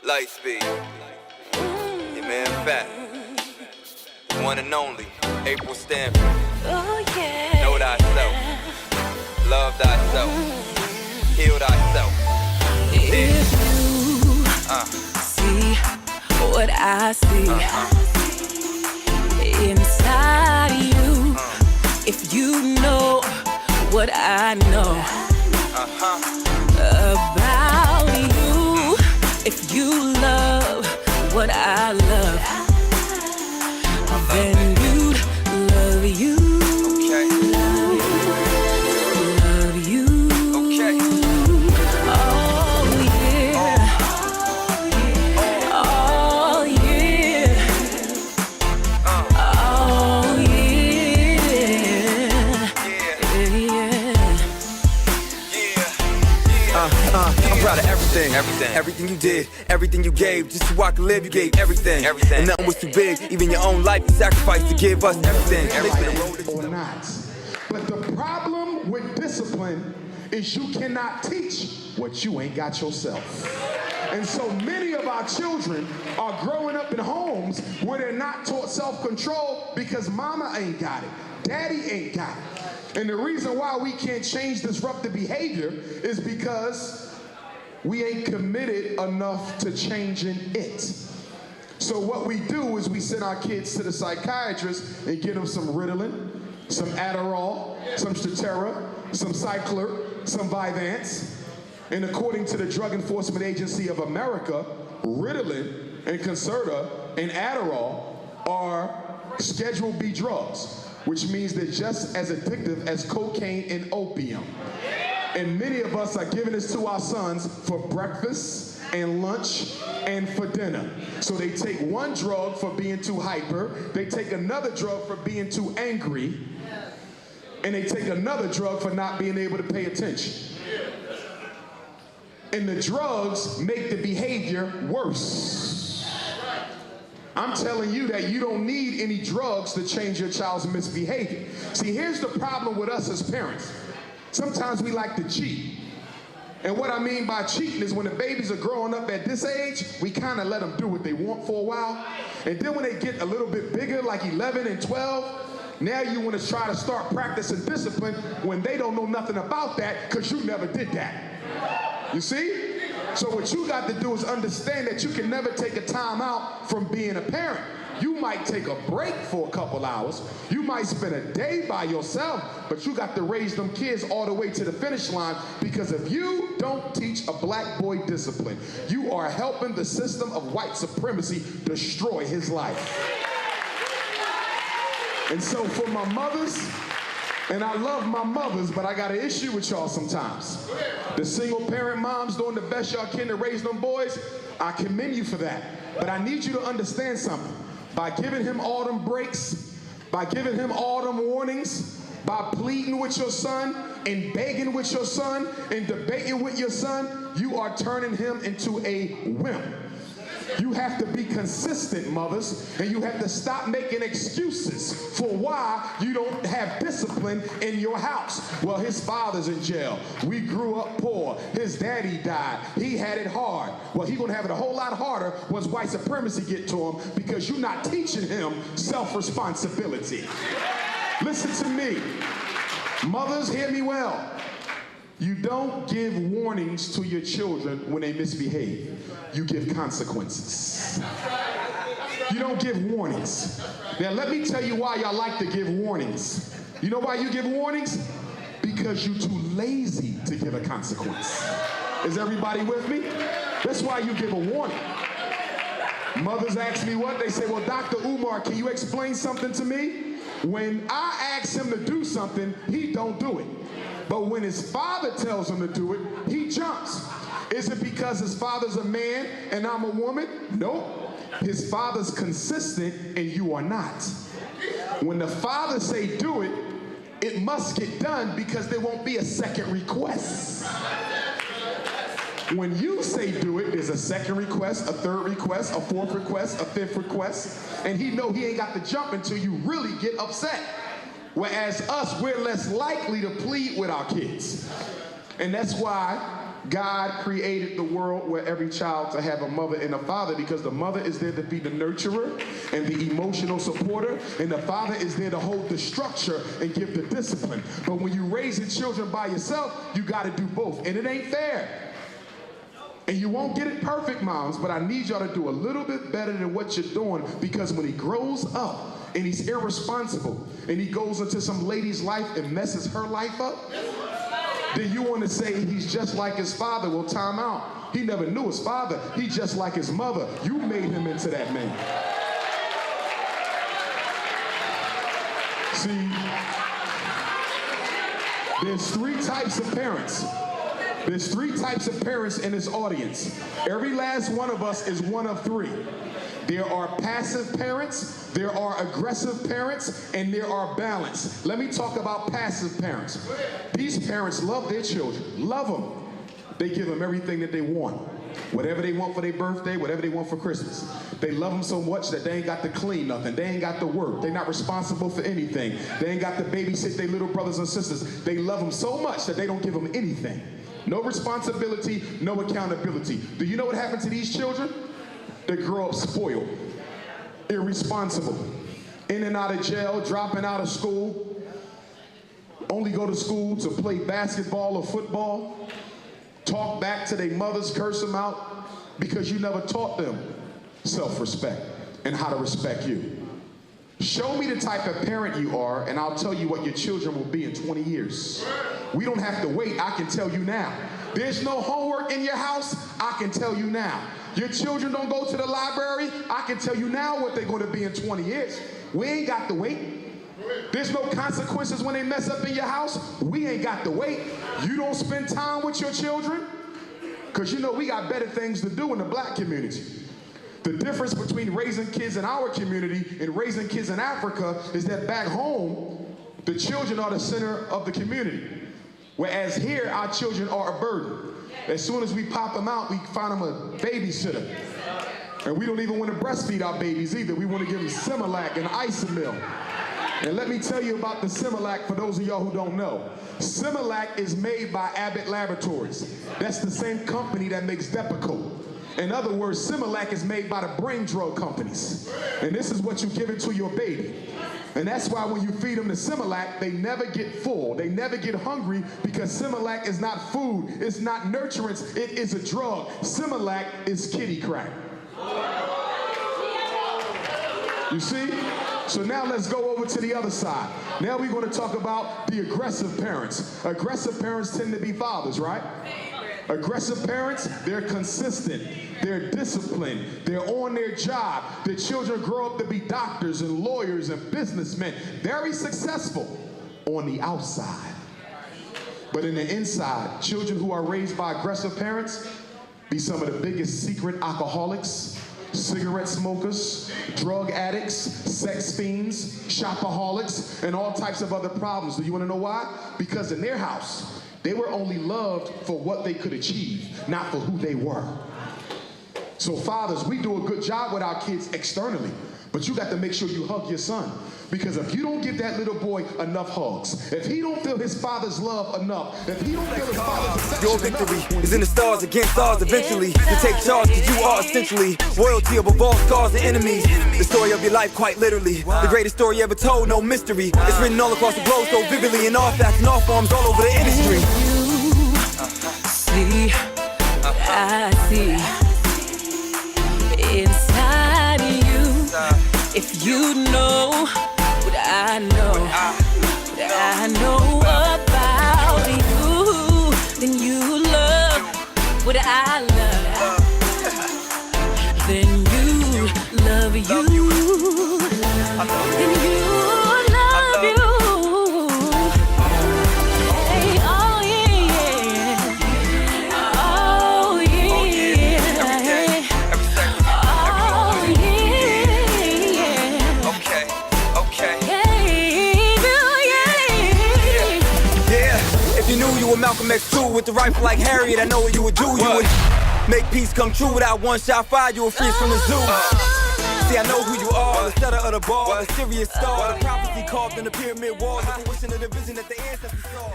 Lightspeed. Your man Fat. The one and only April Stanford. Oh yeah. Know thyself. Love thyself. Heal thyself. If you see what I see inside you, if you know what I know about you, if you love what I love, then you'd love you. Okay. Love you. Okay. Oh yeah. Oh yeah. Oh yeah. I'm proud of everything. Everything. Everything you did, everything you gave, just so I could live, you gave everything. Everything. And nothing was too big, even your own life you sacrificed to give us everything. Or not. But the problem with discipline is you cannot teach what you ain't got yourself. And so many of our children are growing up in homes where they're not taught self-control because mama ain't got it, daddy ain't got it. And the reason why we can't change disruptive behavior is because we ain't committed enough to changing it. So what we do is we send our kids to the psychiatrist and get them some Ritalin, some Adderall, some Strattera, some Cycler, some Vyvanse. And according to the Drug Enforcement Agency of America, Ritalin and Concerta and Adderall are Schedule B drugs, which means they're just as addictive as cocaine and opium. And many of us are giving this to our sons for breakfast and lunch and for dinner. So they take one drug for being too hyper, they take another drug for being too angry, and they take another drug for not being able to pay attention. And the drugs make the behavior worse. I'm telling you that you don't need any drugs to change your child's misbehavior. See, here's the problem with us as parents. Sometimes we like to cheat. And what I mean by cheating is when the babies are growing up at this age, we kind of let them do what they want for a while. And then when they get a little bit bigger, like 11 and 12, now you want to try to start practicing discipline when they don't know nothing about that because you never did that. You see? So what you got to do is understand that you can never take a time out from being a parent. You might take a break for a couple hours. You might spend a day by yourself, but you got to raise them kids all the way to the finish line, because if you don't teach a black boy discipline, you are helping the system of white supremacy destroy his life. And so for my mothers, and I love my mothers, but I got an issue with y'all sometimes. The single parent moms doing the best y'all can to raise them boys, I commend you for that. But I need you to understand something. By giving him all them breaks, by giving him all them warnings, by pleading with your son and begging with your son and debating with your son, you are turning him into a wimp. You have to be consistent, mothers, and you have to stop making excuses for why you don't have discipline in your house. Well, his father's in jail. We grew up poor. His daddy died. He had it hard. Well, he's going to have it a whole lot harder once white supremacy get to him, because you're not teaching him self-responsibility. Listen to me. Mothers, hear me well. You don't give warnings to your children when they misbehave. You give consequences. You don't give warnings. Now let me tell you why y'all like to give warnings. You know why you give warnings? Because you're too lazy to give a consequence. Is everybody with me? That's why you give a warning. Mothers ask me what? They say, well, Dr. Umar, can you explain something to me? When I ask him to do something, he don't do it. But when his father tells him to do it, he jumps. Is it because his father's a man and I'm a woman? Nope. His father's consistent and you are not. When the father say do it, it must get done because there won't be a second request. When you say do it, there's a second request, a third request, a fourth request, a fifth request, and he know he ain't got to jump until you really get upset. Whereas us, we're less likely to plead with our kids. And that's why God created the world where every child to have a mother and a father, because the mother is there to be the nurturer and the emotional supporter, and the father is there to hold the structure and give the discipline. But when you raising children by yourself, you got to do both, and it ain't fair. And you won't get it perfect, moms, but I need y'all to do a little bit better than what you're doing, because when he grows up and he's irresponsible and he goes into some lady's life and messes her life up, then you want to say he's just like his father. Well, time out. He never knew his father. He's just like his mother. You made him into that man. See, there's three types of parents. There's three types of parents in this audience. Every last one of us is one of three. There are passive parents, there are aggressive parents, and there are balanced. Let me talk about passive parents. These parents love their children, love them. They give them everything that they want. Whatever they want for their birthday, whatever they want for Christmas. They love them so much that they ain't got to clean nothing. They ain't got to work. They're not responsible for anything. They ain't got to babysit their little brothers and sisters. They love them so much that they don't give them anything. No responsibility, no accountability. Do you know what happened to these children? They grow up spoiled, irresponsible, in and out of jail, dropping out of school, only go to school to play basketball or football, talk back to their mothers, curse them out, because you never taught them self-respect and how to respect you. Show me the type of parent you are, and I'll tell you what your children will be in 20 years. We don't have to wait. I can tell you now. There's no homework in your house. I can tell you now. Your children don't go to the library. I can tell you now what they're going to be in 20 years. We ain't got to wait. There's no consequences when they mess up in your house. We ain't got to wait. You don't spend time with your children, because you know we got better things to do in the black community. The difference between raising kids in our community and raising kids in Africa is that back home, the children are the center of the community. Whereas here, our children are a burden. As soon as we pop them out, we find them a babysitter. And we don't even want to breastfeed our babies either. We want to give them Similac and Isomil. And let me tell you about the Similac for those of y'all who don't know. Similac is made by Abbott Laboratories. That's the same company that makes Depakote. In other words, Similac is made by the brain drug companies. And this is what you give it to your baby. And that's why when you feed them the Similac, they never get full. They never get hungry, because Similac is not food. It's not nurturance. It is a drug. Similac is kitty crack. You see? So now let's go over to the other side. Now we're going to talk about the aggressive parents. Aggressive parents tend to be fathers, right? Aggressive parents, they're consistent, they're disciplined, they're on their job. Their children grow up to be doctors and lawyers and businessmen, very successful on the outside. But in the inside, children who are raised by aggressive parents be some of the biggest secret alcoholics, cigarette smokers, drug addicts, sex fiends, shopaholics, and all types of other problems. Do you want to know why? Because in their house, they were only loved for what they could achieve, not for who they were. So fathers, we do a good job with our kids externally, but you got to make sure you hug your son. Because if you don't give that little boy enough hugs, if he don't feel his father's love enough, if he don't feel his father's affection Your victory enough, is in the stars against stars eventually. You take charge because you are essentially royalty above all scars and enemies. The story of your life quite literally. The greatest story ever told, no mystery. It's written all across the globe so vividly in all facts and all forms all over the industry. See, I see inside you. If you know what I know, what I know about you, then you love what I love. Then you love you. Then you love you. Hey, oh yeah. Oh yeah. Oh yeah. Okay. Hey, Yeah, if you knew you were Malcolm X too, with the rifle like Harriet, I know what you would do. You would make peace come true without one shot fire. You would freeze from the zoo. See, I know who you are, the setter of the ball, the serious star, the prophecy carved in the pyramid walls, the fruition of the vision that the ancestors saw.